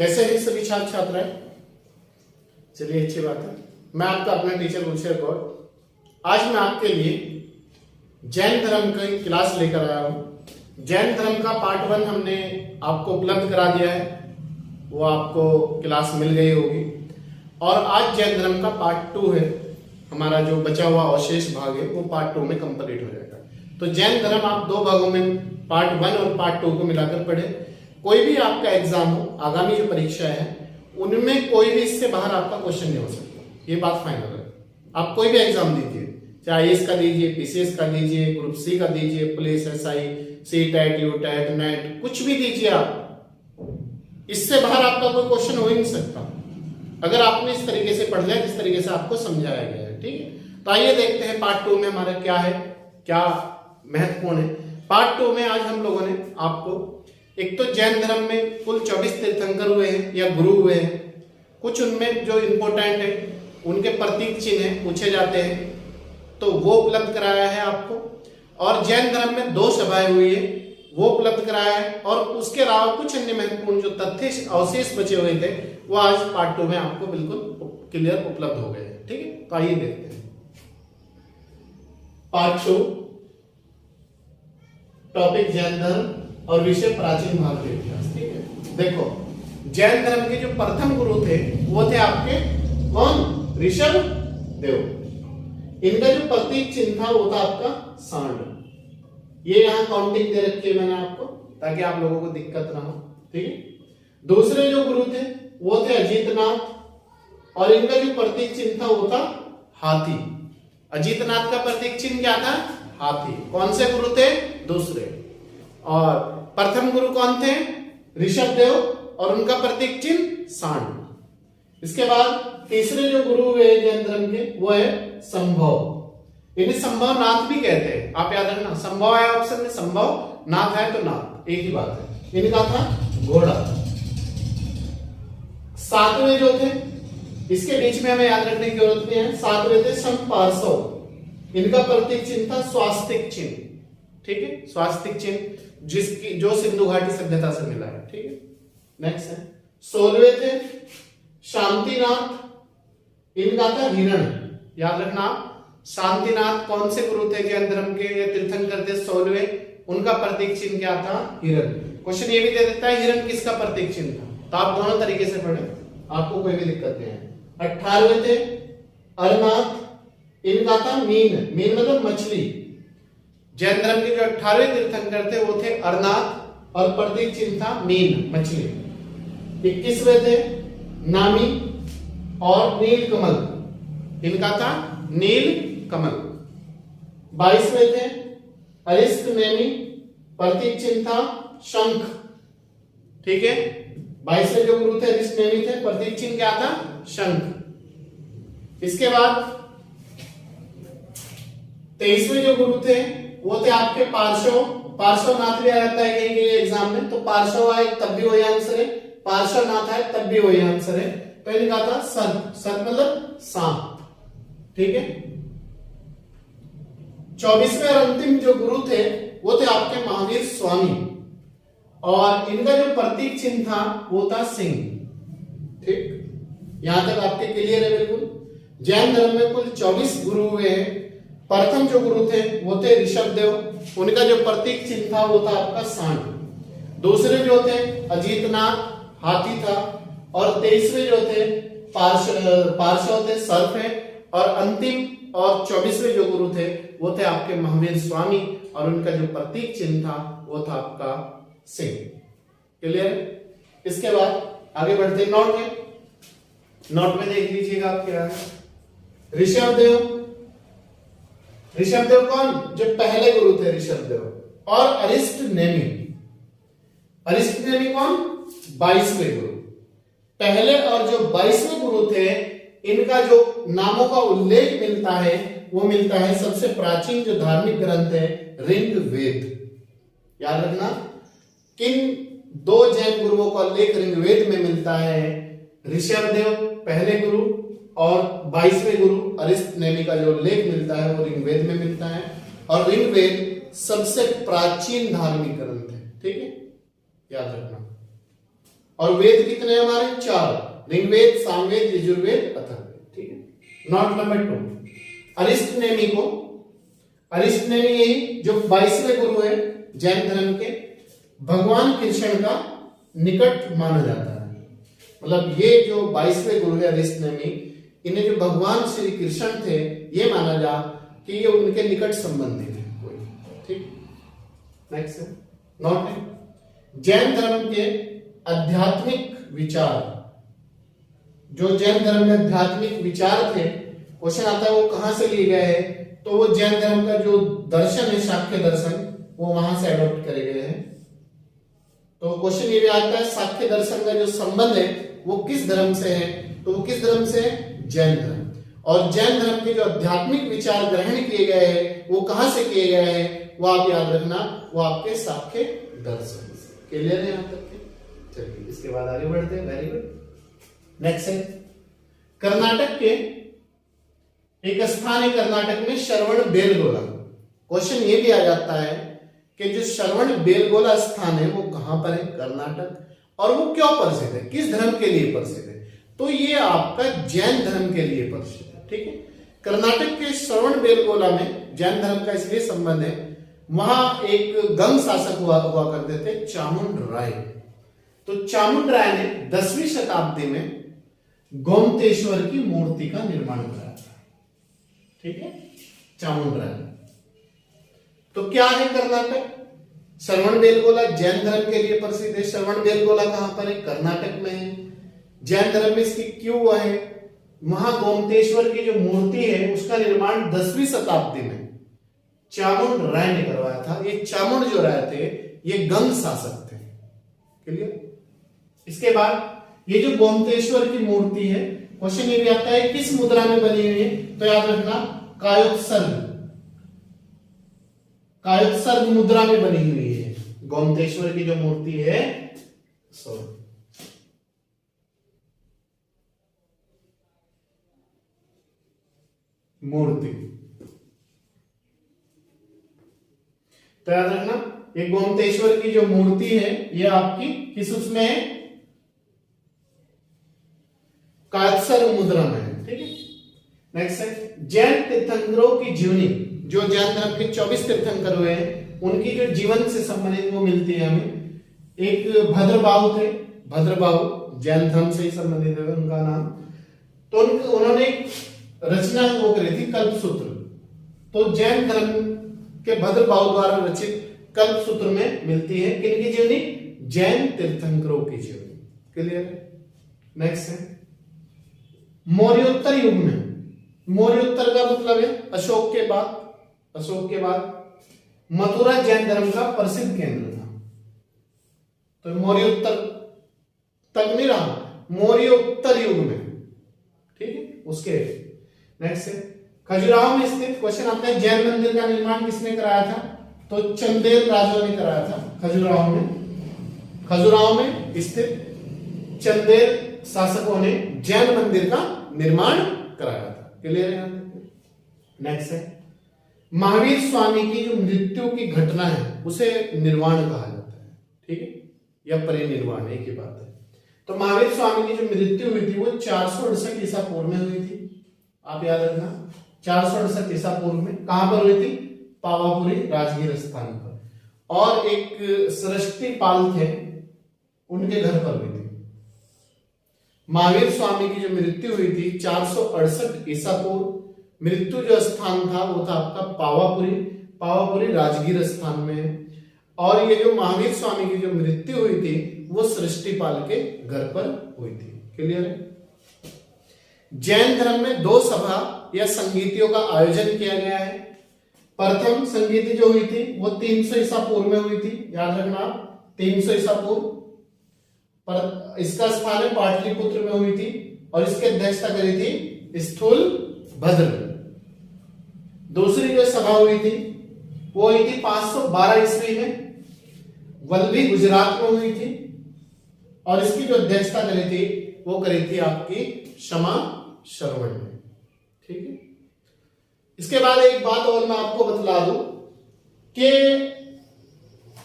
कैसे हैं सभी छात्र छात्राएं? चलिए अच्छी बात है। मैं आपका अपना टीचर गुलशेर कौर। आज मैं आपके लिए जैन धर्म की क्लास लेकर आया हूं। जैन धर्म का पार्ट 1 हमने आपको उपलब्ध करा दिया है, वो आपको क्लास मिल गई होगी। और आज जैन धर्म का पार्ट 2 है, हमारा जो बचा हुआ अवशेष भाग है वो पार्ट 2 में कंप्लीट हो जाएगा। तो जैन धर्म आप 2 भागों में पार्ट 1 और पार्ट 2 को मिलाकर पढ़े। कोई भी आपका एग्जाम हो, आगामी जो परीक्षा है उनमें कोई भी इससे बाहर आपका क्वेश्चन नहीं हो सकता, ये बात फाइनल है। आप कोई भी एग्जाम दीजिए, चाहे आईएएस का दीजिए, पीसीएस का दीजिए, ग्रुप सी का दीजिए, police, SI, CTET, UTET, net, कुछ भी दीजिए आप, इससे बाहर आपका कोई क्वेश्चन हो ही नहीं सकता अगर आपने इस तरीके से पढ़ लिया जिस तरीके से आपको समझाया गया है। ठीक है, तो आइए देखते हैं पार्ट 2 में हमारा क्या है, क्या महत्वपूर्ण है। पार्ट 2 में आज हम लोगों ने आपको एक तो जैन धर्म में कुल 24 तीर्थंकर हुए हैं या गुरु हुए हैं, कुछ उनमें जो इंपॉर्टेंट है उनके प्रतीक चिन्ह पूछे जाते हैं तो वो उपलब्ध कराया है आपको। और जैन धर्म में 2 सभाएं हुई है वो उपलब्ध कराया है। और उसके अलावा कुछ अन्य महत्वपूर्ण जो तथ्य अवशेष बचे हुए थे वो आज पार्ट 2 में आपको बिल्कुल क्लियर उपलब्ध हो गए हैं। ठीक है, तो आइए देखते हैं पार्ट 2, टॉपिक जैन धर्म और विषय प्राचीन भारतीय इतिहास। ठीक है, देखो जैन धर्म के जो प्रथम गुरु थे वो थे आपके कौन? ऋषभ देव। इनका जो प्रतीक चिन्ह था वो था आपका सांड। ये यहां काउंटिंग दे रखी है मैंने आपको ताकि आप लोगों को दिक्कत ना हो। ठीक है, दूसरे जो गुरु थे वो थे अजीतनाथ और इनका जो प्रतीक चिन्ह था वो था हाथी। अजीतनाथ का प्रतीक चिन्ह क्या था? हाथी। कौन से गुरु थे? दूसरे। और प्रथम गुरु कौन थे? ऋषभ देव और उनका प्रतीक चिन्ह सांड। इसके बाद तीसरे जो गुरु हुए जैन धर्म के वो है संभव। इन्हें संभव नाथ भी कहते हैं, आप याद रखना। संभव है ऑप्शन में, संभव, नाथ है तो नाथ, एक ही बात है। इनका था घोड़ा। सातवें जो थे, इसके बीच में हमें याद रखने की जरूरत नहीं है, सातवें थे संपार्श्व। इनका प्रतीक चिन्ह था स्वास्तिक चिन्ह। ठीक है, स्वास्तिक चिन्ह जिसकी जो सिंधु घाटी सभ्यता से मिला है। ठीक है, नेक्स्ट है 16वें थे शांतिनाथ। इनका था हिरण। याद रखना आप, शांतिनाथ कौन से गुरु थे जैन धर्म के या तीर्थंकर थे? 16वें। उनका प्रतीक चिन्ह क्या था? हिरण। क्वेश्चन ये भी दे देता है हिरण किसका प्रतीक चिन्ह था, तो आप दोनों तरीके से पढ़े, आपको कोई भी दिक्कत नहीं है। 18वें थे अरनाथ। इनका था मीन। मीन मतलब मछली। जैन धर्म के जो 18वें तीर्थंकर थे वो थे अरनाथ और प्रतीक चिन्ह था मीन, मछली। 21वें थे नामी और नीलकमल। इनका था नीलकमल। 22वें थे अरिष्टनेमी, प्रतीक चिन्ह था शंख। ठीक है, 22वें जो गुरु थे अरिष्टनेमी थे, प्रतीक चिन्ह क्या था? शंख। इसके बाद 23वें जो गुरु थे वो थे आपके पार्श्व। पार्श्वनाथ भी आ जाता है कहीं एग्जाम में, तो पार्श्व आए तब भी वही आंसर है, पार्श्वनाथ आए तब भी वही आंसर है। तो इनका था सर्प। सर्प मतलब सांप। ठीक है, 24वें और अंतिम जो गुरु थे वो थे आपके महावीर स्वामी और इनका जो प्रतीक चिन्ह था वो था सिंह। ठीक, यहां तक आपके क्लियर है बिल्कुल। जैन धर्म में कुल 24 गुरु हुए हैं। प्रथम जो गुरु थे वो थे ऋषभ देव। उनका जो प्रतीक चिन्ह था वो था आपका सांड। दूसरे जो थे अजीतनाथ, हाथी था। और 23वें जो थे पार्श्व थे, सर्प है। और अंतिम और 24वें जो गुरु थे वो थे आपके महावीर स्वामी और उनका जो प्रतीक चिन्ह था वो था आपका सिंह। क्लियर? इसके बाद आगे बढ़ते नोट में। नोट में देख लीजिएगा आप क्या है। ऋषभ देव। ऋषभ देव कौन? जो पहले गुरु थे ऋषभ देव। और अरिष्टनेमी। अरिष्टनेमी कौन? 22वें गुरु। पहले और जो 22वें गुरु थे इनका जो नामों का उल्लेख मिलता है वो मिलता है सबसे प्राचीन जो धार्मिक ग्रंथ है ऋग्वेद। याद रखना, किन 2 जैन गुरुओं का उल्लेख ऋग्वेद में मिलता है? ऋषभ देव पहले गुरु और 22वें गुरु अरिष्टनेमी का जो उल्लेख मिलता है वो ऋग्वेद में मिलता है। और ऋग्वेद सबसे प्राचीन धार्मिक ग्रंथ है। ठीक है, याद रखना। और वेद कितने हमारे? 4, ऋग्वेद, सामवेद, यजुर्वेद, अथर्ववेद। ठीक है। नोट नंबर 2, अरिष्ट नेमि को, अरिष्ट नेमि यही जो 22वें गुरु है जैन धर्म के, भगवान कृष्ण का निकट माना जाता है। मतलब ये जो 22वें गुरु है अरिष्ट नेमि, इन्हें जो भगवान श्री कृष्ण थे ये माना जा कि ये उनके निकट संबंधी थे कोई। ठीक। नेक्स्ट है नोट है, जैन धर्म के आध्यात्मिक विचार, जो जैन धर्म में आध्यात्मिक विचार थे, क्वेश्चन आता है वो कहां से लिए गए हैं? तो वो जैन धर्म का जो दर्शन है शाक्य दर्शन, वो वहां से अडॉप्ट करे गए हैं। तो क्वेश्चन ये भी आता है शाक्य दर्शन का जो संबंध है वो किस धर्म से है? तो वो किस धर्म से है? जैन धर्म। और जैन धर्म के जो आध्यात्मिक विचार ग्रहण किए गए हैं वो कहां से किए गए हैं? वो आप याद रखना, वो आपके शाक्य दर्शन से। क्लियर है यहां तक के? चलिए इसके बाद आगे बढ़ते हैं। Very good. नेक्स्ट है कर्नाटक के एक स्थान है कर्नाटक में श्रवण बेलगोला। क्वेश्चन ये भी आ जाता है कि जो श्रवण बेलगोला स्थान है वो कहां पर है? कर्नाटक। और वो क्यों प्रसिद्ध है? किस धर्म के लिए प्रसिद्ध है? तो ये आपका जैन धर्म के लिए प्रसिद्ध है। ठीक है। कर्नाटक के श्रवण बेलगोला में जैन धर्म का इसलिए संबंध है, वहां एक गंग शासक हुआ करते थे, चामुंड राय। तो चामुंड राय ने 10वीं शताब्दी में गोमतेश्वर की मूर्ति का निर्माण कराया था। ठीक है। चामुंड राय। तो क्या है कर्नाटक? श्रवण बेलगोला जैन धर्म के लिए प्रसिद्ध है। श्रवण बेलगोला कहां पर है? कर्नाटक में है। जैन धर्म में इसकी क्यों हुआ है? वहां गोमतेश्वर की जो मूर्ति है उसका निर्माण 10वीं शताब्दी में चामुंड राय ने करवाया था। ये चामुंड जो राय थे ये गंग शासक थे। क्लियर? इसके बाद ये जो गोमतेश्वर की मूर्ति है, क्वेश्चन ये भी आता है किस मुद्रा में बनी हुई है? तो याद रखना कायोत्सर्ग, कायोत्सर्ग मुद्रा में बनी हुई है गोमतेश्वर की जो मूर्ति है। सॉरी, मूर्ति। तो याद रखना ये गोमतेश्वर की जो मूर्ति है ये आपकी किस उसमें है? कायोत्सर्ग मुद्रा में है। ठीक है। नेक्स्ट है जैन तीर्थंकरों की जीवनी। जो जैन धर्म के 24 तीर्थंकर हुए हैं उनकी जो जीवन से संबंधित वो मिलती है हमें। एक भद्रबाहु थे, भद्रबाहु जैन धर्म से ही संबंधित है उनका नाम। तो उन्होंने रचना वो करी थी कल्पसूत्र। तो जैन धर्म के भद्रबाहु द्वारा रचित कल्पसूत्र में मिलती है किनकी जीवनी? जैन तीर्थंकरों की जीवनी। क्लियर? नेक्स्ट है मौर्योत्तर युग में। मौर्योत्तर का मतलब है अशोक के बाद। अशोक के बाद मथुरा जैन धर्म का प्रसिद्ध केंद्र था। तो मौर्योत्तर तक नहीं रहा, मौर्योत्तर युग में। ठीक है। उसके नेक्स्ट है खजुराहो में स्थित। क्वेश्चन आता है जैन मंदिर का निर्माण किसने कराया था? तो चंदेल राजाओं ने कराया था खजुराहो में। खजुराहो में स्थित चंदेल शासकों ने जैन मंदिर का निर्माण कराया था। क्लियर है? नेक्स्ट है महावीर स्वामी की जो मृत्यु की घटना है उसे निर्वाण कहा जाता है। ठीक है। या परिनिर्वाण एक ही बात है। तो महावीर स्वामी की जो मृत्यु हुई थी वो 468 ईसा पूर्व में हुई थी। आप याद रखना 468 ईसा पूर्व में। कहां पर हुई थी? पावापुरी राजगीर स्थान पर। और एक सृष्टि पाल थे उनके घर पर हुई थी। महावीर स्वामी की जो मृत्यु हुई थी 468 ईसा पूर्व। मृत्यु जो स्थान था वो था आपका पावापुरी, पावापुरी राजगीर स्थान में। और ये जो महावीर स्वामी की जो मृत्यु हुई थी वो सृष्टिपाल के घर पर हुई थी। क्लियर है? जैन धर्म में 2 सभा या संगीतियों का आयोजन किया गया है। प्रथम संगीति जो हुई थी वो 300 ईसा पूर्व में हुई थी। याद रखना 300 ईसा पूर्व। पर इसका स्थान है पाटलिपुत्र में हुई थी और इसकी अध्यक्षता करी थी स्थूल भद्र। दूसरी जो सभा हुई थी वो हुई थी 512 ईस्वी में, वल्लभी गुजरात में हुई थी। और इसकी जो अध्यक्षता करी थी वो करी थी आपकी क्षमा श्रवण ने। ठीक है। इसके बाद एक बात और मैं आपको बतला दूं कि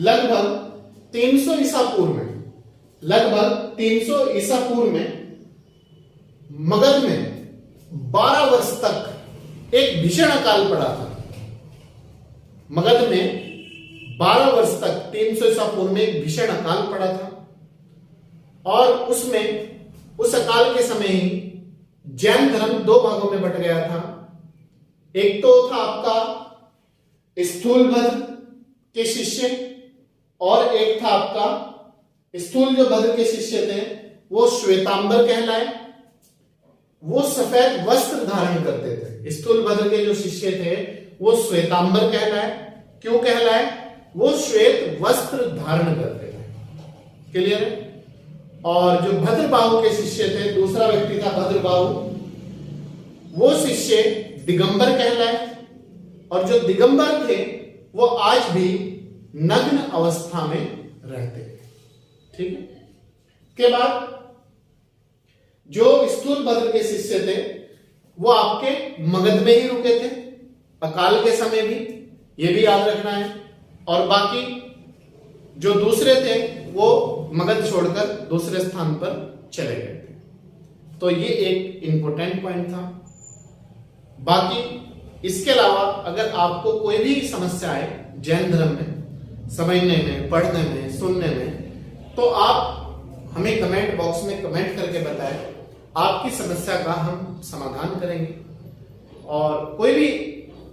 लगभग 300 ईसा पूर्व में लगभग 300 ईसा पूर्व में मगध में 12 वर्ष तक एक भीषण अकाल पड़ा था। मगध में 12 वर्ष तक 300 ईसा पूर्व में एक भीषण अकाल पड़ा था और उसमें उस अकाल के समय ही जैन धर्म दो भागों में बट गया था। एक तो था आपका स्थूलभद्र के शिष्य और एक था आपका स्थूल जो भद्र के शिष्य थे वो श्वेतांबर कहलाए। वो सफेद वस्त्र धारण करते थे। स्थूल भद्र के जो शिष्य थे वो श्वेतांबर कहलाए। क्यों कहलाए? वो श्वेत वस्त्र धारण करते थे। क्लियर है? और जो भद्रबाहु के शिष्य थे, दूसरा व्यक्ति था भद्रबाहु, वो शिष्य दिगंबर कहलाए। और जो दिगंबर थे वो आज भी नग्न अवस्था में रहते थे। ठीक है? के बाद जो स्थूल भद्र के शिष्य थे वो आपके मगध में ही रुके थे अकाल के समय भी, ये भी याद रखना है। और बाकी जो दूसरे थे वो मगध छोड़कर दूसरे स्थान पर चले गए थे। तो ये एक इंपॉर्टेंट पॉइंट था। बाकी इसके अलावा अगर आपको कोई भी समस्या आए जैन धर्म में समझने में, पढ़ने में, सुनने में, तो आप हमें कमेंट बॉक्स में कमेंट करके बताएं। आपकी समस्या का हम समाधान करेंगे। और कोई भी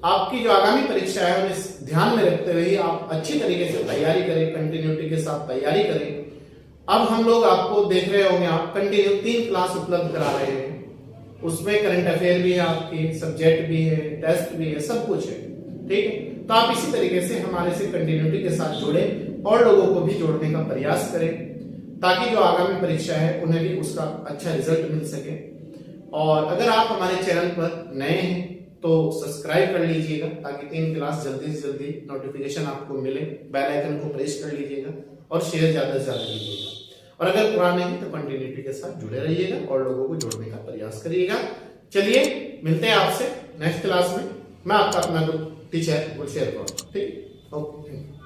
आपकी जो आगामी परीक्षा है उन्हें ध्यान में रखते हुए आप अच्छी तरीके से तैयारी करें, कंटिन्यूटी के साथ तैयारी करें। अब हम लोग आपको देख रहे होंगे, आप कंटिन्यू 3 क्लास उपलब्ध करा रहे हैं। उसमें करंट अफेयर भी है, आपकी सब्जेक्ट भी है, टेस्ट भी है, सब कुछ है। ठीक है? तो आप इसी तरीके से हमारे से कंटिन्यूटी के साथ जुड़े और लोगों को भी जोड़ने का प्रयास करें ताकि जो आगामी परीक्षा है उन्हें भी उसका अच्छा रिजल्ट मिल सके। और अगर आप हमारे चैनल पर नए हैं तो सब्सक्राइब कर लीजिएगा ताकि 3 क्लास जल्दी से जल्दी नोटिफिकेशन आपको मिले। बेल आइकन को प्रेस कर लीजिएगा और शेयर ज्यादा से ज्यादा कीजिएगा। और अगर पुराने हैं तो कंटिन्यूटी के साथ जुड़े रहिएगा और लोगों को जोड़ने का प्रयास करिएगा। चलिए मिलते हैं आपसे नेक्स्ट क्लास में। मैं आपका अपना टीचर गुलशेर कौर। ठीक, ओके, थैंक यू।